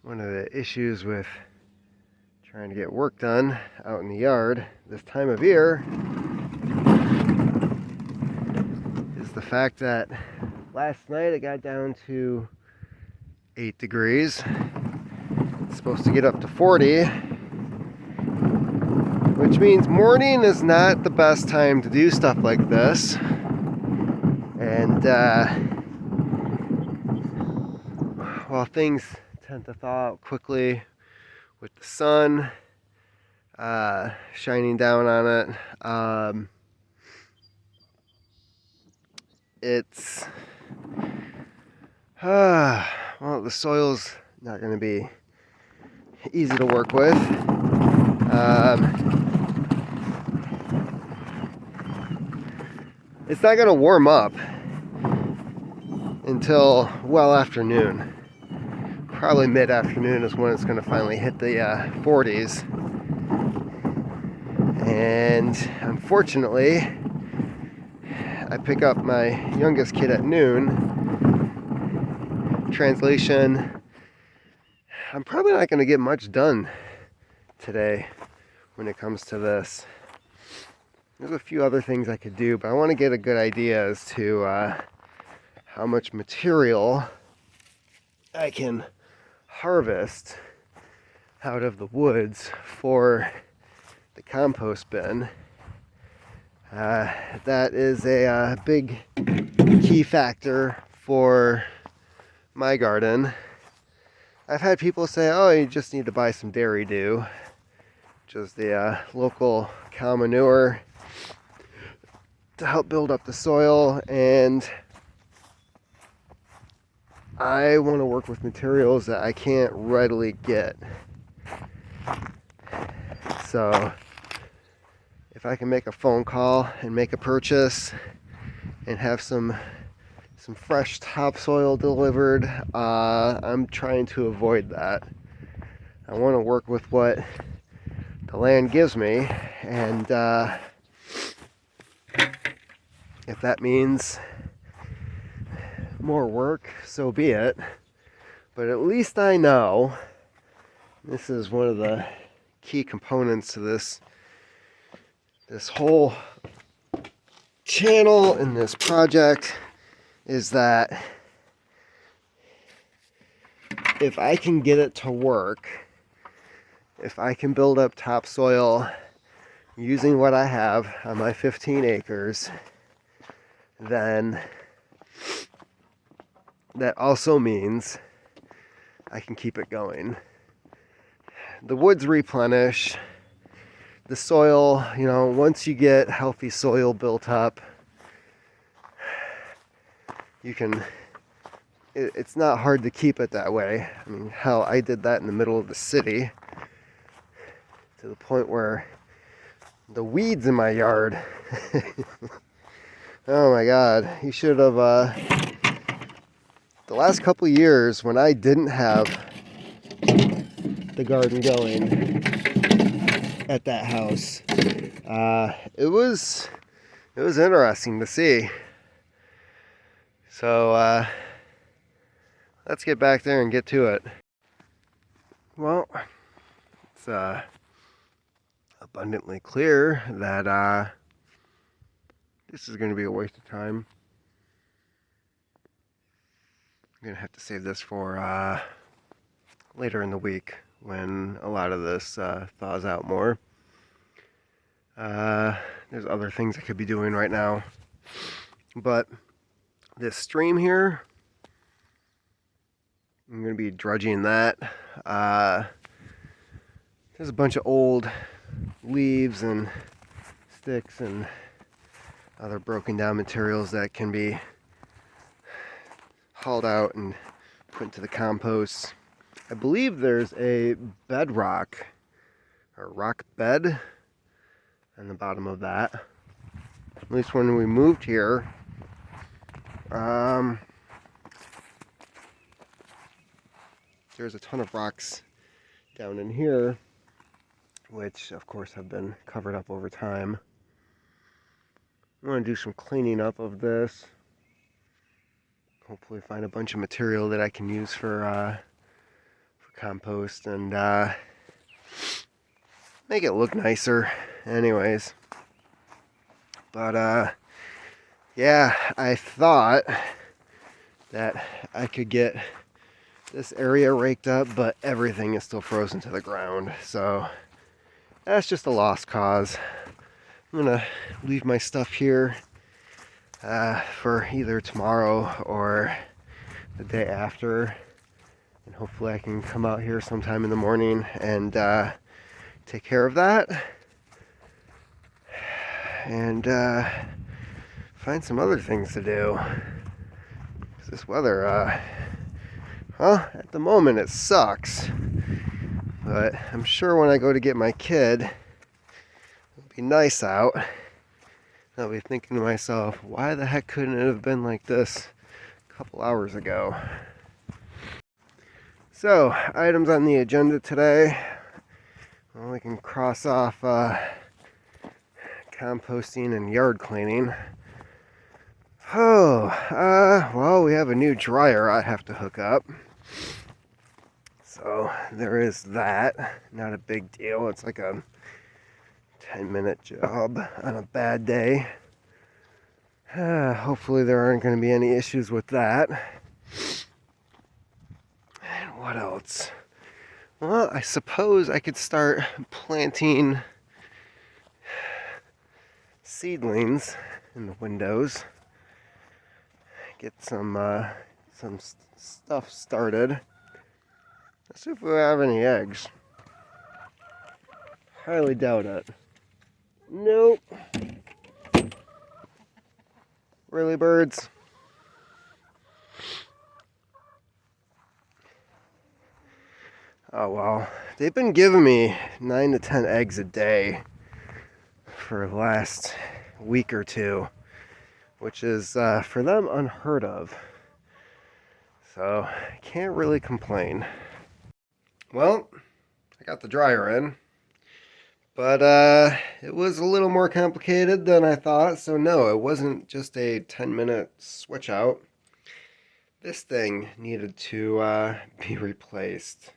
One of the issues with trying to get work done out in the yard this time of year is the fact that last night it got down to 8 degrees. It's supposed to get up to 40, which means morning is not the best time to do stuff like this. And while things tend to thaw out quickly with the sun shining down on it, it's well, the soil's not going to be easy to work with. It's not going to warm up until well after noon. Probably mid-afternoon is when it's going to finally hit the 40s. And unfortunately, I pick up my youngest kid at noon. Translation, I'm probably not going to get much done today when it comes to this. There's a few other things I could do, but I want to get a good idea as to how much material I can harvest out of the woods for the compost bin. That is a big key factor for my garden. I've had people say, oh, you just need to buy some Dairy Dew, which is the local cow manure, to help build up the soil. And I want to work with materials that I can't readily get. So if I can make a phone call and make a purchase and have some fresh topsoil delivered, I'm trying to avoid that. I want to work with what the land gives me, and if that means more work, so be it. But at least I know, this is one of the key components to this whole channel and this project, is that if I can get it to work, if I can build up topsoil using what I have on my 15 acres, then that also means I can keep it going. The woods replenish. The soil, once you get healthy soil built up, it's not hard to keep it that way. I mean, hell, I did that in the middle of the city to the point where the weeds in my yard, oh my God, you should have, the last couple of years when I didn't have the garden going at that house, it was interesting to see. So let's get back there and get to it. Well, it's abundantly clear that this is going to be a waste of time. I'm going to have to save this for later in the week when a lot of this thaws out more. There's other things I could be doing right now. But this stream here, I'm going to be dredging that. There's a bunch of old leaves and sticks and other broken down materials that can be hauled out and put into the compost. I believe there's a bedrock or rock bed on the bottom of that. At least when we moved here, there's a ton of rocks down in here, which of course have been covered up over time. I'm going to do some cleaning up of this. Hopefully find a bunch of material that I can use for compost and make it look nicer anyways. But yeah, I thought that I could get this area raked up, but everything is still frozen to the ground, so that's just a lost cause. I'm gonna leave my stuff here for either tomorrow or the day after, and hopefully I can come out here sometime in the morning and take care of that and find some other things to do. 'Cause this weather, at the moment it sucks, but I'm sure when I go to get my kid, it'll be nice out. I'll be thinking to myself, why the heck couldn't it have been like this a couple hours ago? So, items on the agenda today. Well, we can cross off composting and yard cleaning. Well, we have a new dryer I have to hook up. So, there is that. Not a big deal. It's like a 10-minute job on a bad day. Hopefully there aren't going to be any issues with that. And what else? Well, I suppose I could start planting seedlings in the windows. Get some stuff started. Let's see if we have any eggs. Highly doubt it. Nope. Really, birds? Oh well. They've been giving me 9 to 10 eggs a day for the last week or two, which is for them unheard of. So I can't really complain. Well, I got the dryer in. But it was a little more complicated than I thought. So no, it wasn't just a 10-minute switch out. This thing needed to be replaced.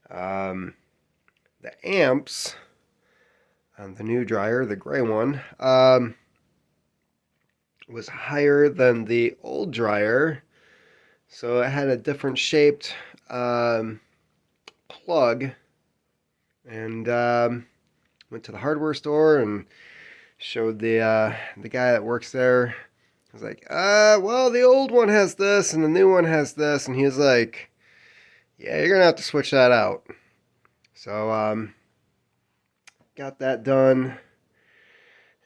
The amps on the new dryer, the gray one, was higher than the old dryer. So it had a different shaped plug. And went to the hardware store and showed the guy that works there. I was like, well, the old one has this and the new one has this. And he was like, yeah, you're going to have to switch that out. So, got that done.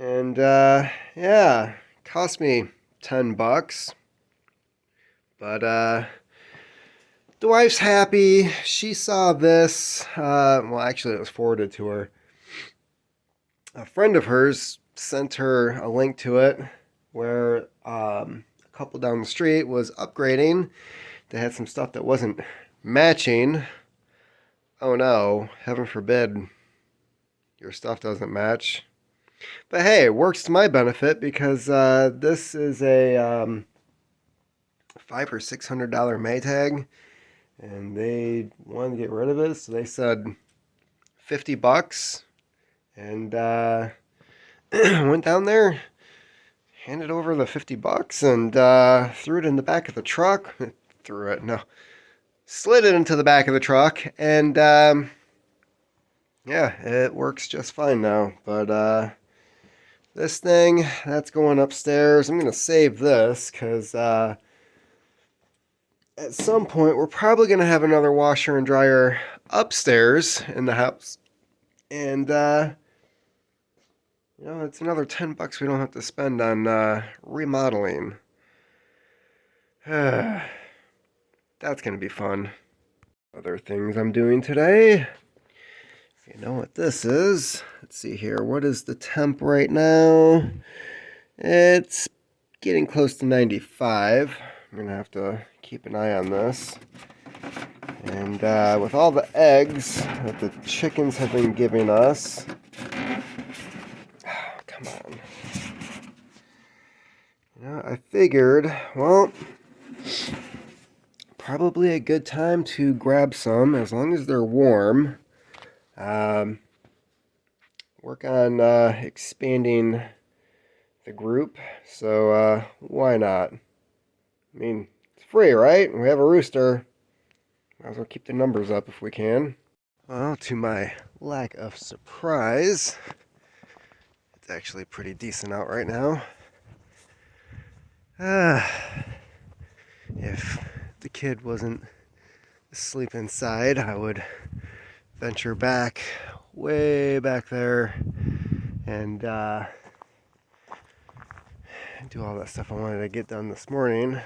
And, yeah, cost me $10. But, the wife's happy. She saw this. Well, actually, it was forwarded to her. A friend of hers sent her a link to it where a couple down the street was upgrading. They had some stuff that wasn't matching. Oh no, heaven forbid your stuff doesn't match. But hey, it works to my benefit because this is a $500 or $600 Maytag, and they wanted to get rid of it, so they said $50. And went down there, handed over the $50, and threw it in the back of the truck. Slid it into the back of the truck, and yeah, it works just fine now. But this thing, that's going upstairs. I'm gonna save this because at some point we're probably gonna have another washer and dryer upstairs in the house, and it's another $10 we don't have to spend on remodeling. That's going to be fun. Other things I'm doing today. If you know what this is. Let's see here. What is the temp right now? It's getting close to 95. I'm going to have to keep an eye on this. And with all the eggs that the chickens have been giving us... Come on. I figured, well, probably a good time to grab some as long as they're warm. Work on expanding the group, so why not? I mean, it's free, right? We have a rooster. Might as well keep the numbers up if we can. Well, to my lack of surprise, it's actually pretty decent out right now. If the kid wasn't asleep inside, I would venture back, way back there, and do all that stuff I wanted to get done this morning.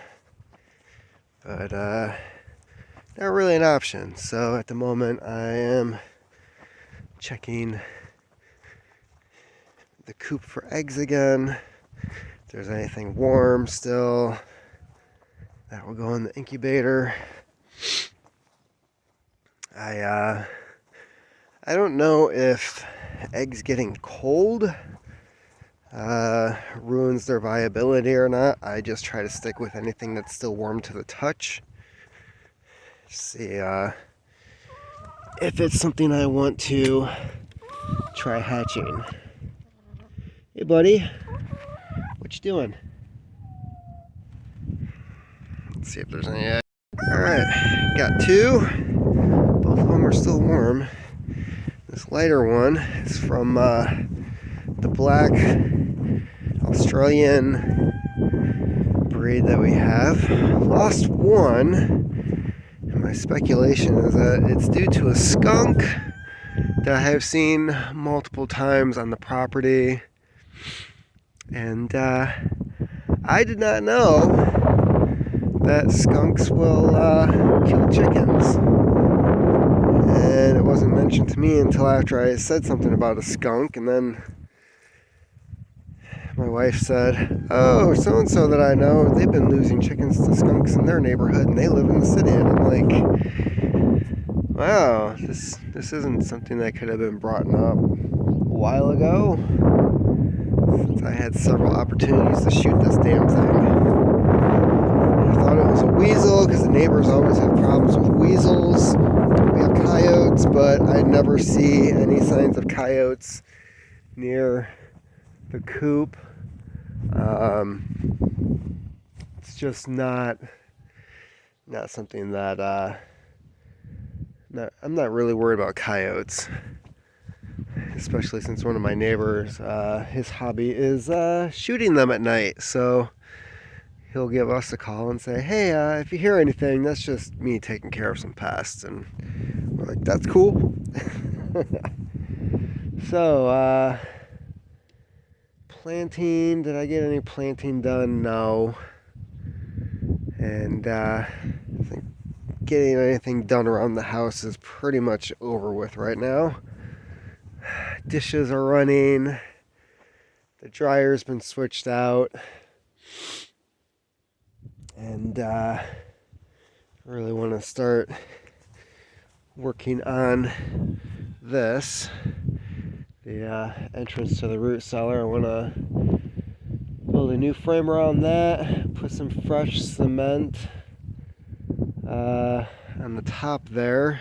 But not really an option. So at the moment, I am checking the coop for eggs again. If there's anything warm still, that will go in the incubator. I don't know if eggs getting cold ruins their viability or not. I just try to stick with anything that's still warm to the touch. See if it's something I want to try hatching. Hey buddy, what you doing? Let's see if there's any eggs. Alright, got two. Both of them are still warm. This lighter one is from the black Australian breed that we have. Lost one, and my speculation is that it's due to a skunk that I have seen multiple times on the property. And I did not know that skunks will kill chickens. And it wasn't mentioned to me until after I said something about a skunk, and then my wife said, "Oh, so-and-so that I know, they've been losing chickens to skunks in their neighborhood, and they live in the city." And I'm like, wow, this isn't something that could have been brought up a while ago, since I had several opportunities to shoot this damn thing. I thought it was a weasel, because the neighbors always have problems with weasels. We have coyotes, but I never see any signs of coyotes near the coop. It's just not something that I'm not really worried about coyotes, especially since one of my neighbors, his hobby is shooting them at night. So he'll give us a call and say, "Hey, if you hear anything, that's just me taking care of some pests." And we're like, "That's cool." So planting, did I get any planting done? No. And I think getting anything done around the house is pretty much over with right now. Dishes are running. The dryer's been switched out. And I really want to start working on this. The entrance to the root cellar. I want to build a new frame around that, put some fresh cement on the top there,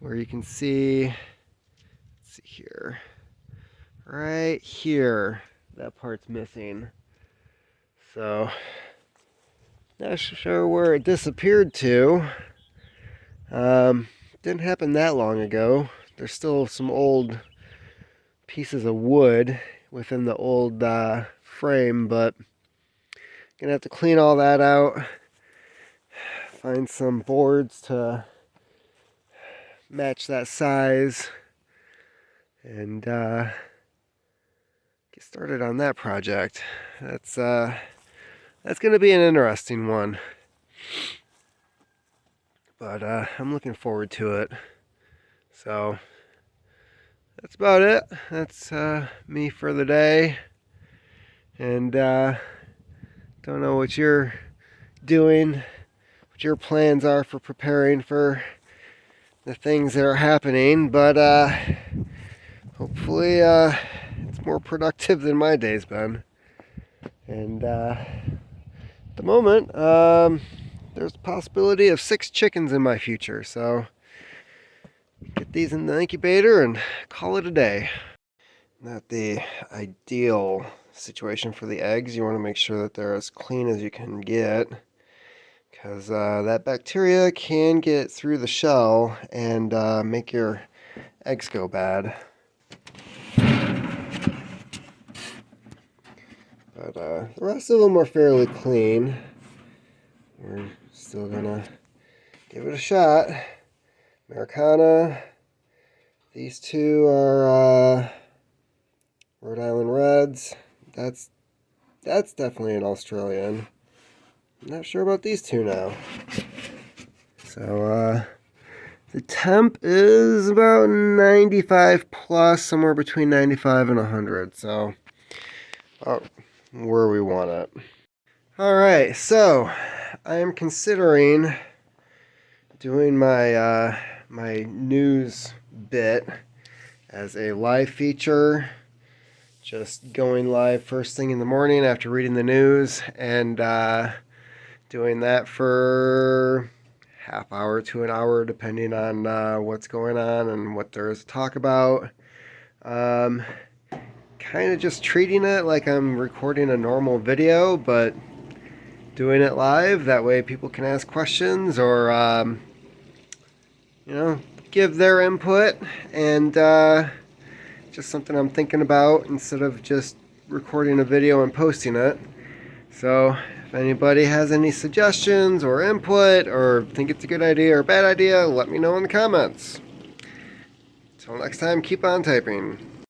where you can see, let's see here, right here, that part's missing. So, not sure where it disappeared to. Didn't happen that long ago. There's still some old pieces of wood within the old frame, but gonna have to clean all that out, find some boards to match that size, and get started on that project. That's gonna be an interesting one, but I'm looking forward to it. So that's about it. That's me for the day. And don't know what you're doing, what your plans are for preparing for the things that are happening, but hopefully it's more productive than my day's been. And at the moment, there's the possibility of 6 chickens in my future. So get these in the incubator and call it a day. Not the ideal situation for the eggs. You want to make sure that they're as clean as you can get, because that bacteria can get through the shell and make your eggs go bad. But the rest of them are fairly clean. We're still gonna give it a shot. Americana. These two are Rhode Island Reds. That's definitely an Australian. I'm not sure about these two now. So the temp is about 95 plus, somewhere between 95 and 100. So where we want it. Alright, so I am considering doing my my news bit as a live feature, just going live first thing in the morning after reading the news, and doing that for half hour to an hour depending on what's going on and what there is to talk about. Kind of just treating it like I'm recording a normal video, but doing it live. That way people can ask questions or, give their input, and just something I'm thinking about instead of just recording a video and posting it. So if anybody has any suggestions or input or think it's a good idea or a bad idea, let me know in the comments. Until next time, keep on typing.